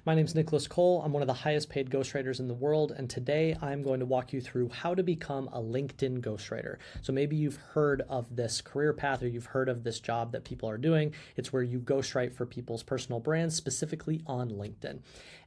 My name is Nicolas Cole. I'm one of the highest paid ghostwriters in the world, and today I'm going to walk you through how to become a LinkedIn ghostwriter. So maybe you've heard of this career path or you've heard of this job that people are doing. It's where you ghostwrite for people's personal brands, specifically on LinkedIn.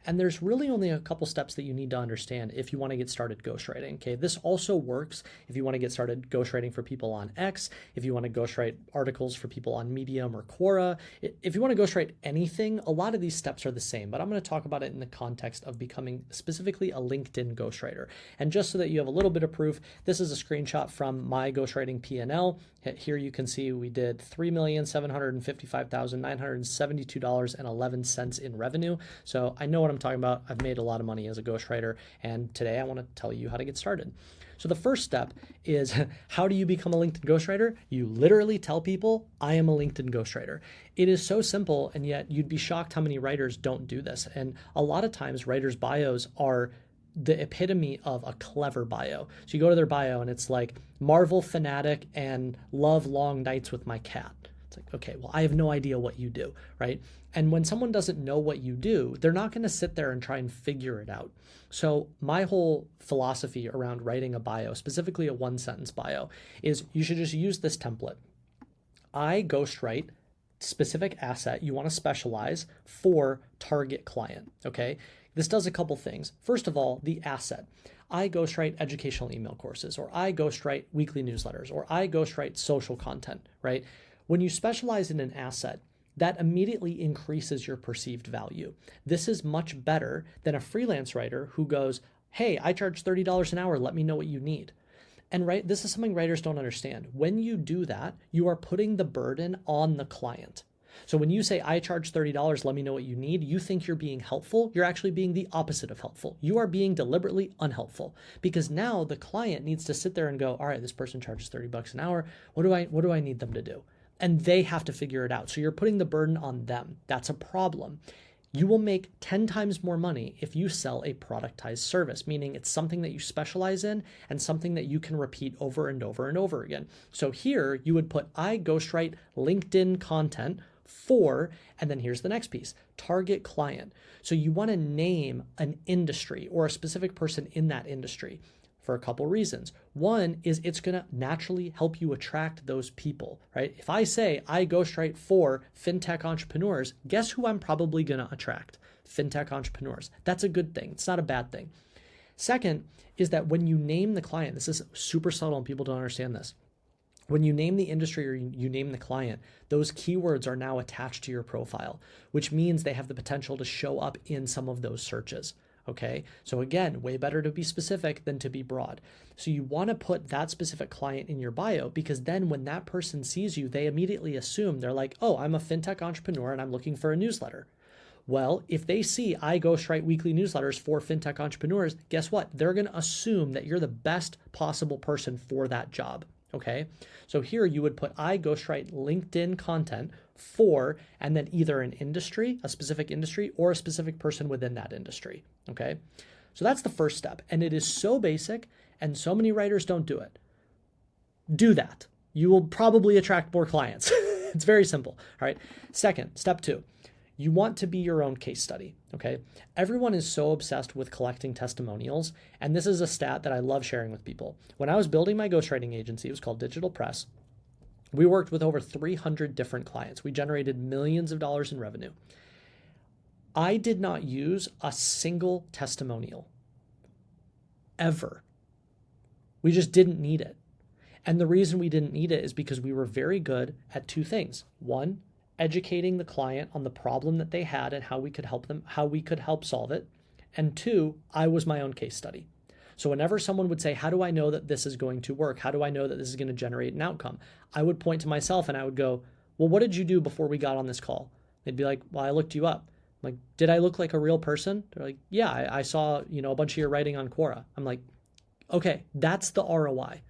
And there's really only a couple steps that you need to understand if you want to get started ghostwriting. Okay, this also works if you want to get started ghostwriting for people on X, if you want to ghostwrite articles for people on Medium or Quora. If you want to ghostwrite anything, a lot of these steps are the same, but I'm going to talk about it in the context of becoming specifically a LinkedIn ghostwriter. And just so that you have a little bit of proof, this is a screenshot from my ghostwriting P&L. Here you can see we did $3,755,972.11 in revenue. So I know what I'm talking about. I've made a lot of money as a ghostwriter, and today I want to tell you how to get started. So the first step is, how do you become a LinkedIn ghostwriter? You literally tell people, I am a LinkedIn ghostwriter. It is so simple, and yet you'd be shocked how many writers don't do this. And a lot of times writers' bios are the epitome of a clever bio. So you go to their bio and it's like Marvel fanatic and love long nights with my cat. It's like, okay, well, I have no idea what you do, right? And when someone doesn't know what you do, they're not going to sit there and try and figure it out. So my whole philosophy around writing a bio, specifically a one-sentence bio, is you should just use this template. I ghostwrite specific asset you want to specialize for target client, okay? This does a couple things. First of all, the asset. I ghostwrite educational email courses, or I ghostwrite weekly newsletters, or I ghostwrite social content, right? When you specialize in an asset, that immediately increases your perceived value. This is much better than a freelance writer who goes, hey, I charge $30 an hour, let me know what you need. And right, this is something writers don't understand. When you do that, you are putting the burden on the client. So when you say, I charge $30, let me know what you need, you think you're being helpful. You're actually being the opposite of helpful. You are being deliberately unhelpful, because now the client needs to sit there and go, all right, this person charges $30 an hour. What do I need them to do? And they have to figure it out. So you're putting the burden on them. That's a problem. You will make 10 times more money if you sell a productized service, meaning it's something that you specialize in and something that you can repeat over and over and over again. So here you would put, I ghostwrite LinkedIn content for, and then here's the next piece, target client. So you want to name an industry or a specific person in that industry for a couple reasons. One is it's going to naturally help you attract those people, right? If I say I ghostwrite for fintech entrepreneurs, guess who I'm probably going to attract? Fintech entrepreneurs. That's a good thing. It's not a bad thing. Second is that when you name the client, this is super subtle and people don't understand this. When you name the industry or you name the client, those keywords are now attached to your profile, which means they have the potential to show up in some of those searches. Okay, so again, way better to be specific than to be broad. So you want to put that specific client in your bio, because then when that person sees you, they immediately assume, they're like, oh, I'm a fintech entrepreneur and I'm looking for a newsletter. Well, if they see I ghostwrite weekly newsletters for fintech entrepreneurs, guess what? They're going to assume that you're the best possible person for that job. Okay, so here you would put I ghostwrite LinkedIn content for, and then either an industry, a specific industry, or a specific person within that industry. Okay, so that's the first step. And it is so basic, and so many writers don't do it. Do that. You will probably attract more clients. It's very simple. All right. Second, step 2. You want to be your own case study, okay? Everyone is so obsessed with collecting testimonials, and this is a stat that I love sharing with people. When I was building my ghostwriting agency, it was called Digital Press. We worked with over 300 different clients. We generated millions of dollars in revenue. I did not use a single testimonial, ever. We just didn't need it. And the reason we didn't need it is because we were very good at 2 things. 1, educating the client on the problem that they had and how we could help them, how we could help solve it. And 2, I was my own case study. So whenever someone would say, how do I know that this is going to work? How do I know that this is going to generate an outcome? I would point to myself and I would go, well, what did you do before we got on this call? They'd be like, well, I looked you up. I'm like, did I look like a real person? They're like, yeah, I saw, a bunch of your writing on Quora. I'm like, okay, that's the ROI.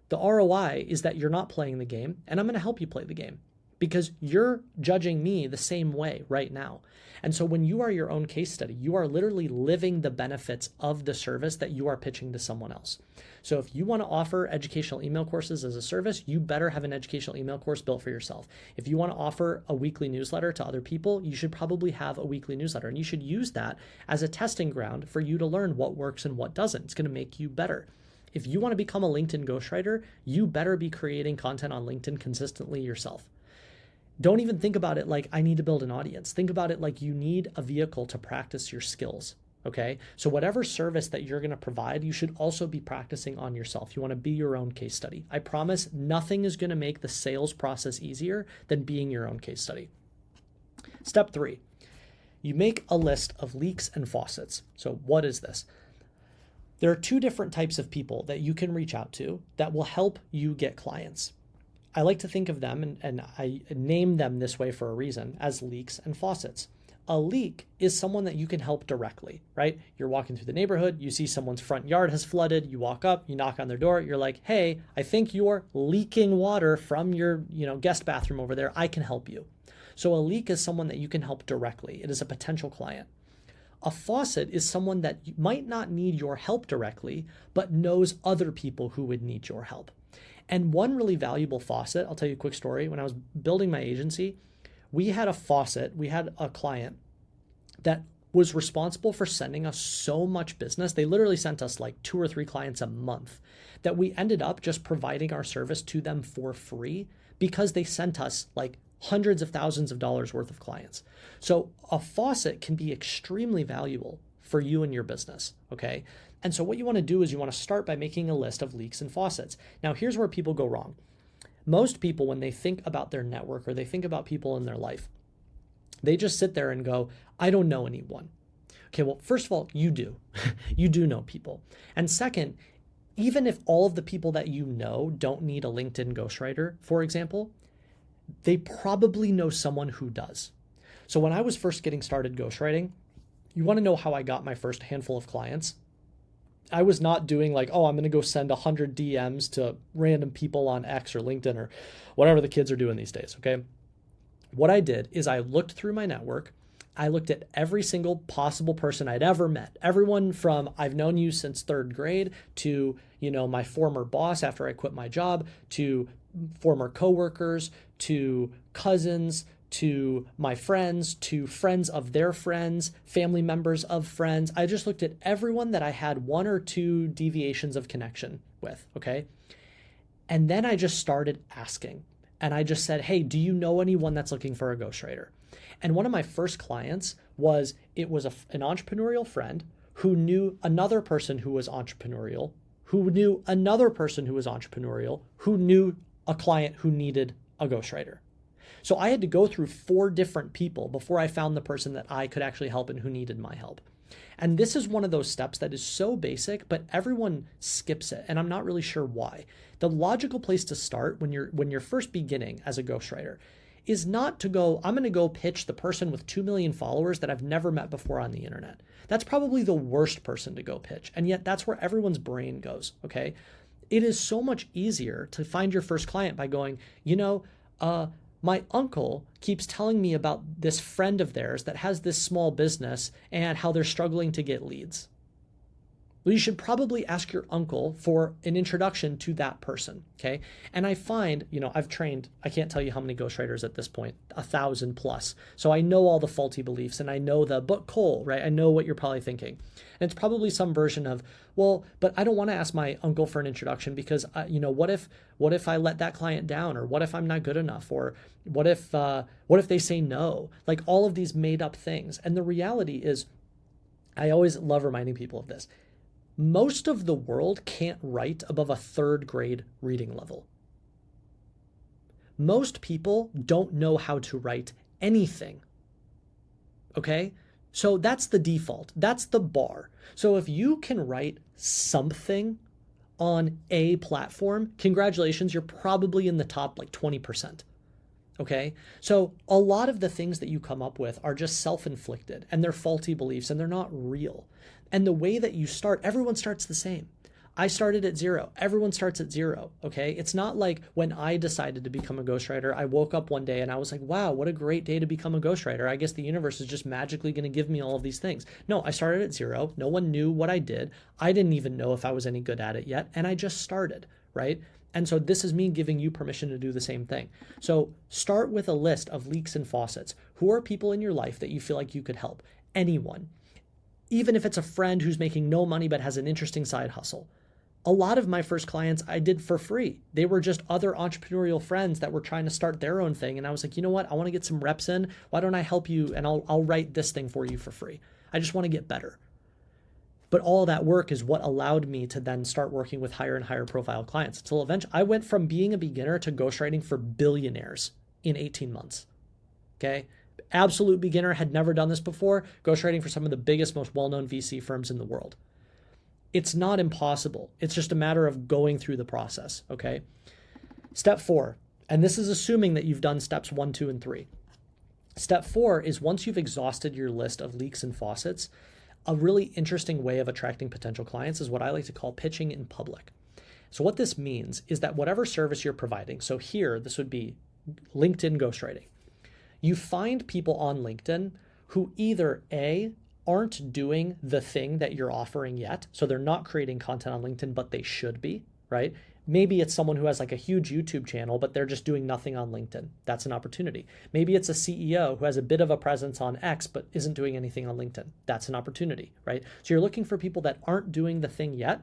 The ROI is that you're not playing the game, and I'm going to help you play the game. because you're judging me the same way right now. And so when you are your own case study, you are literally living the benefits of the service that you are pitching to someone else. So if you want to offer educational email courses as a service, you better have an educational email course built for yourself. If you want to offer a weekly newsletter to other people, you should probably have a weekly newsletter, and you should use that as a testing ground for you to learn what works and what doesn't. It's going to make you better. If you want to become a LinkedIn ghostwriter, you better be creating content on LinkedIn consistently yourself. Don't even think about it like I need to build an audience. Think about it like you need a vehicle to practice your skills. Okay. So whatever service that you're going to provide, you should also be practicing on yourself. You want to be your own case study. I promise nothing is going to make the sales process easier than being your own case study. Step 3, you make a list of leaks and faucets. So what is this? There are 2 different types of people that you can reach out to that will help you get clients. I like to think of them, and I name them this way for a reason, as leaks and faucets. A leak is someone that you can help directly, right? You're walking through the neighborhood, you see someone's front yard has flooded, you walk up, you knock on their door, you're like, hey, I think you're leaking water from your guest bathroom over there. I can help you. So a leak is someone that you can help directly. It is a potential client. A faucet is someone that might not need your help directly, but knows other people who would need your help. And one really valuable faucet, I'll tell you a quick story. When I was building my agency, we had a faucet, we had a client that was responsible for sending us so much business. They literally sent us like 2 or 3 clients a month that we ended up just providing our service to them for free because they sent us like hundreds of thousands of dollars worth of clients. So a faucet can be extremely valuable for you and your business, okay? And so what you want to do is you want to start by making a list of leaks and faucets. Now, here's where people go wrong. Most people, when they think about their network or they think about people in their life, they just sit there and go, I don't know anyone. Okay, well, first of all, you do. You do know people. And second, even if all of the people that you know don't need a LinkedIn ghostwriter, for example, they probably know someone who does. So when I was first getting started ghostwriting, you want to know how I got my first handful of clients? I was not doing like, oh, I'm going to go send 100 DMs to random people on X or LinkedIn or whatever the kids are doing these days, okay? What I did is I looked through my network. I looked at every single possible person I'd ever met. Everyone from I've known you since 3rd grade to, my former boss after I quit my job, to former coworkers, to cousins, to my friends, to friends of their friends, family members of friends. I just looked at everyone that I had 1 or 2 deviations of connection with, okay? And then I just started asking. And I just said, hey, do you know anyone that's looking for a ghostwriter? And one of my first clients was an entrepreneurial friend who knew another person who was entrepreneurial, who knew another person who was entrepreneurial, who knew a client who needed a ghostwriter. So I had to go through 4 different people before I found the person that I could actually help and who needed my help. And this is one of those steps that is so basic, but everyone skips it. And I'm not really sure why. The logical place to start when you're first beginning as a ghostwriter is not to go, I'm going to go pitch the person with 2 million followers that I've never met before on the internet. That's probably the worst person to go pitch. And yet that's where everyone's brain goes, okay? It is so much easier to find your first client by going, my uncle keeps telling me about this friend of theirs that has this small business and how they're struggling to get leads. Well, you should probably ask your uncle for an introduction to that person, okay? And I find, I've trained, I can't tell you how many ghostwriters at this point, 1,000 plus. So I know all the faulty beliefs and I know but Cole, right? I know what you're probably thinking. And it's probably some version of, well, but I don't want to ask my uncle for an introduction because, what if I let that client down, or what if I'm not good enough, or what if they say no? Like all of these made up things. And the reality is, I always love reminding people of this. Most of the world can't write above a 3rd grade reading level. Most people don't know how to write anything. Okay? So that's the default. That's the bar. So if you can write something on a platform, congratulations, you're probably in the top like 20%. Okay? So a lot of the things that you come up with are just self-inflicted and they're faulty beliefs and they're not real. And the way that you start, everyone starts the same. I started at zero. Everyone starts at zero, okay? It's not like when I decided to become a ghostwriter, I woke up one day and I was like, wow, what a great day to become a ghostwriter. I guess the universe is just magically going to give me all of these things. No, I started at zero. No one knew what I did. I didn't even know if I was any good at it yet. And I just started, right? And so this is me giving you permission to do the same thing. So start with a list of leaks and faucets. Who are people in your life that you feel like you could help? Anyone. Even if it's a friend who's making no money but has an interesting side hustle. A lot of my first clients I did for free. They were just other entrepreneurial friends that were trying to start their own thing. And I was like, you know what? I want to get some reps in. Why don't I help you? And I'll write this thing for you for free. I just want to get better. But all that work is what allowed me to then start working with higher and higher profile clients until eventually I went from being a beginner to ghostwriting for billionaires in 18 months. Okay. Absolute beginner, had never done this before, ghostwriting for some of the biggest, most well-known VC firms in the world. It's not impossible. It's just a matter of going through the process, okay? Step 4, and this is assuming that you've done steps 1, 2, and 3. Step 4 is once you've exhausted your list of leaks and faucets, a really interesting way of attracting potential clients is what I like to call pitching in public. So what this means is that whatever service you're providing, so here, this would be LinkedIn ghostwriting. You find people on LinkedIn who either A, aren't doing the thing that you're offering yet. So they're not creating content on LinkedIn, but they should be, right? Maybe it's someone who has like a huge YouTube channel, but they're just doing nothing on LinkedIn. That's an opportunity. Maybe it's a CEO who has a bit of a presence on X, but isn't doing anything on LinkedIn. That's an opportunity, right? So you're looking for people that aren't doing the thing yet,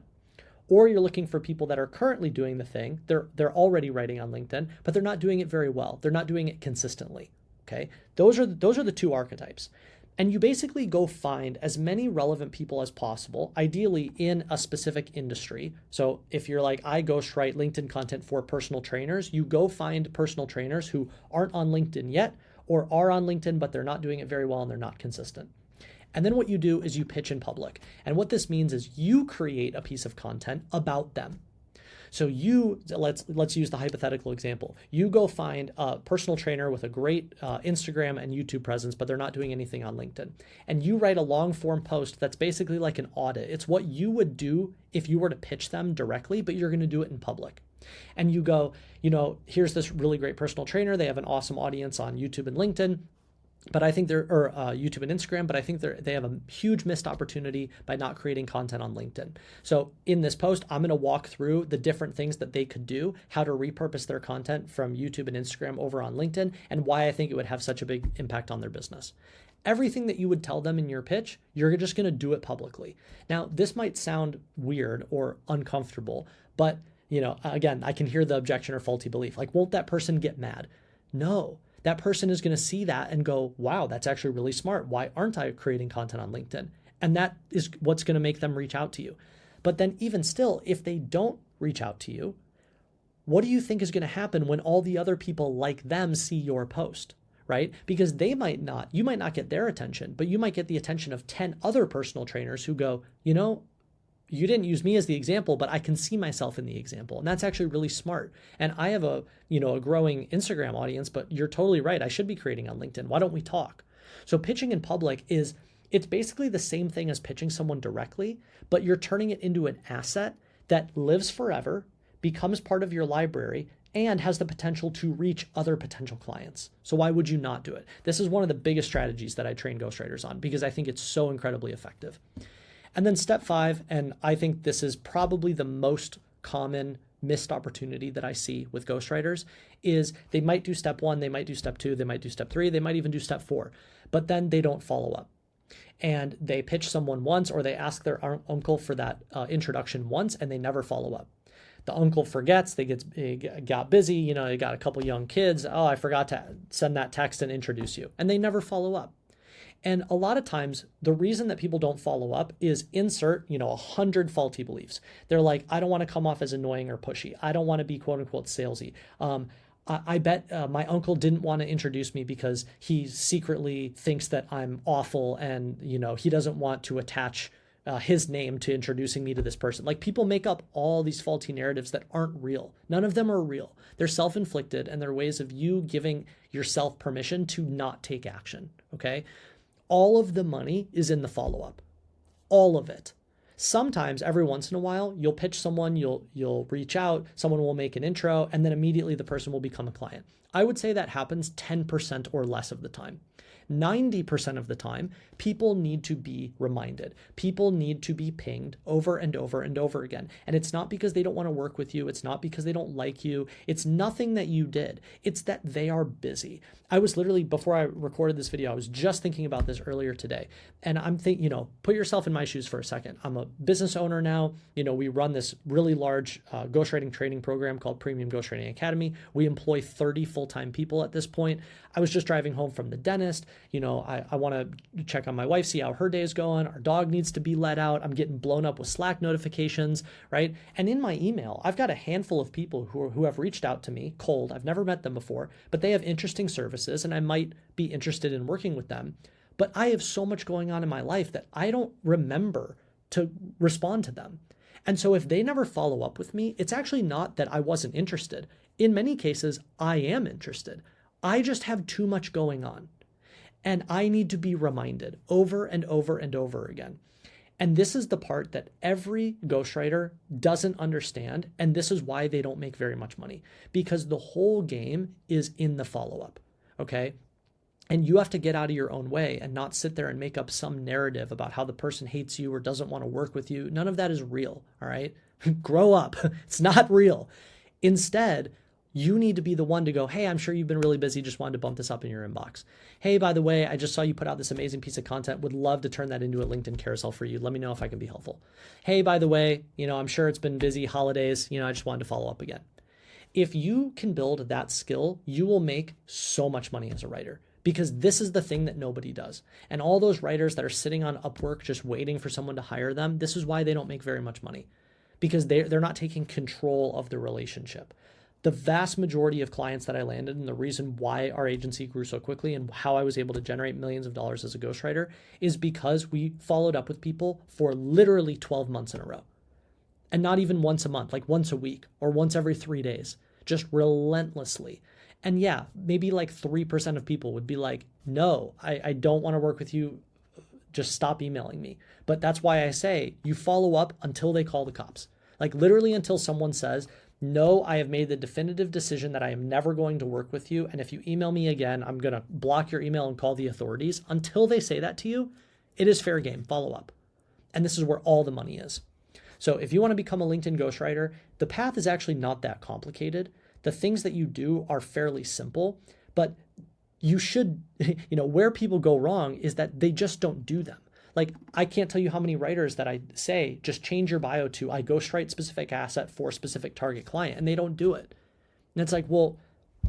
or you're looking for people that are currently doing the thing. They're already writing on LinkedIn, but they're not doing it very well. They're not doing it consistently, okay? Those are the two archetypes. And you basically go find as many relevant people as possible, ideally in a specific industry. So if you're like, I ghostwrite LinkedIn content for personal trainers, you go find personal trainers who aren't on LinkedIn yet or are on LinkedIn, but they're not doing it very well and they're not consistent. And then what you do is you pitch in public. And what this means is you create a piece of content about them. So let's use the hypothetical example. You go find a personal trainer with a great Instagram and YouTube presence, but they're not doing anything on LinkedIn. And you write a long form post that's basically like an audit. It's what you would do if you were to pitch them directly, but you're going to do it in public. And you go, here's this really great personal trainer. They have an awesome audience on YouTube and LinkedIn. But I think YouTube and Instagram, but I think they have a huge missed opportunity by not creating content on LinkedIn. So in this post, I'm going to walk through the different things that they could do, how to repurpose their content from YouTube and Instagram over on LinkedIn, and why I think it would have such a big impact on their business. Everything that you would tell them in your pitch, you're just going to do it publicly. Now, this might sound weird or uncomfortable, but again, I can hear the objection or faulty belief. Like, won't that person get mad? No. That person is going to see that and go, wow, that's actually really smart. Why aren't I creating content on LinkedIn? And that is what's going to make them reach out to you. But then even still, if they don't reach out to you, what do you think is going to happen when all the other people like them see your post, right? Because you might not get their attention, but you might get the attention of 10 other personal trainers who go, you didn't use me as the example, but I can see myself in the example. And that's actually really smart. And I have a growing Instagram audience, but you're totally right. I should be creating on LinkedIn. Why don't we talk? So pitching in public it's basically the same thing as pitching someone directly, but you're turning it into an asset that lives forever, becomes part of your library, and has the potential to reach other potential clients. So why would you not do it? This is one of the biggest strategies that I train ghostwriters on because I think it's so incredibly effective. And then step 5, and I think this is probably the most common missed opportunity that I see with ghostwriters, is they might do step 1, they might do step 2, they might do step 3, they might even do step 4, but then they don't follow up. And they pitch someone once, or they ask their uncle for that introduction once, and they never follow up. The uncle forgets, they got busy, they got a couple young kids. Oh, I forgot to send that text and introduce you. And they never follow up. And a lot of times, the reason that people don't follow up is insert, 100 faulty beliefs. They're like, I don't want to come off as annoying or pushy. I don't want to be quote unquote salesy. I bet my uncle didn't want to introduce me because he secretly thinks that I'm awful and, he doesn't want to attach his name to introducing me to this person. Like, people make up all these faulty narratives that aren't real. None of them are real. They're self-inflicted, and they're ways of you giving yourself permission to not take action, okay? All of the money is in the follow-up. All of it. Sometimes every once in a while, you'll pitch someone, you'll reach out, someone will make an intro, and then immediately the person will become a client. I would say that happens 10% or less of the time. 90% of the time, people need to be reminded. People need to be pinged over and over and over again. And it's not because they don't want to work with you. It's not because they don't like you. It's nothing that you did. It's that they are busy. I was literally, before I recorded this video, I was just thinking about this earlier today. And I'm thinking, put yourself in my shoes for a second. I'm a business owner now. We run this really large ghostwriting training program called Premium Ghostwriting Academy. We employ 30 full-time people at this point. I was just driving home from the dentist. I want to check on my wife, see how her day is going. Our dog needs to be let out. I'm getting blown up with Slack notifications, right? And in my email, I've got a handful of people who have reached out to me cold. I've never met them before, but they have interesting services and I might be interested in working with them. But I have so much going on in my life that I don't remember to respond to them. And so if they never follow up with me, it's actually not that I wasn't interested. In many cases, I am interested. I just have too much going on. And I need to be reminded over and over and over again. And this is the part that every ghostwriter doesn't understand. And this is why they don't make very much money, because the whole game is in the follow-up. Okay. And you have to get out of your own way and not sit there and make up some narrative about how the person hates you or doesn't want to work with you. None of that is real. All right. Grow up. It's not real. Instead, you need to be the one to go, hey, I'm sure you've been really busy. Just wanted to bump this up in your inbox. Hey, by the way, I just saw you put out this amazing piece of content. Would love to turn that into a LinkedIn carousel for you. Let me know if I can be helpful. Hey, by the way, I'm sure it's been busy holidays. I just wanted to follow up again. If you can build that skill, you will make so much money as a writer, because this is the thing that nobody does. And all those writers that are sitting on Upwork just waiting for someone to hire them, this is why they don't make very much money, because they're not taking control of the relationship. The vast majority of clients that I landed, and the reason why our agency grew so quickly and how I was able to generate millions of dollars as a ghostwriter, is because we followed up with people for literally 12 months in a row. And not even once a month, like once a week or once every 3 days, just relentlessly. And yeah, maybe like 3% of people would be like, no, I don't want to work with you. Just stop emailing me. But that's why I say you follow up until they call the cops. Like literally until someone says, no, I have made the definitive decision that I am never going to work with you. And if you email me again, I'm going to block your email and call the authorities. Until they say that to you, it is fair game. Follow up. And this is where all the money is. So if you want to become a LinkedIn ghostwriter, the path is actually not that complicated. The things that you do are fairly simple, but you should, where people go wrong is that they just don't do them. Like, I can't tell you how many writers that I say, just change your bio to, I ghostwrite specific asset for specific target client, and they don't do it. And it's like, well,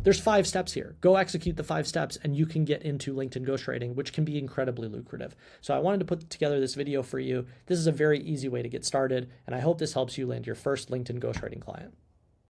there's 5 steps here. Go execute the 5 steps and you can get into LinkedIn ghostwriting, which can be incredibly lucrative. So I wanted to put together this video for you. This is a very easy way to get started, and I hope this helps you land your first LinkedIn ghostwriting client.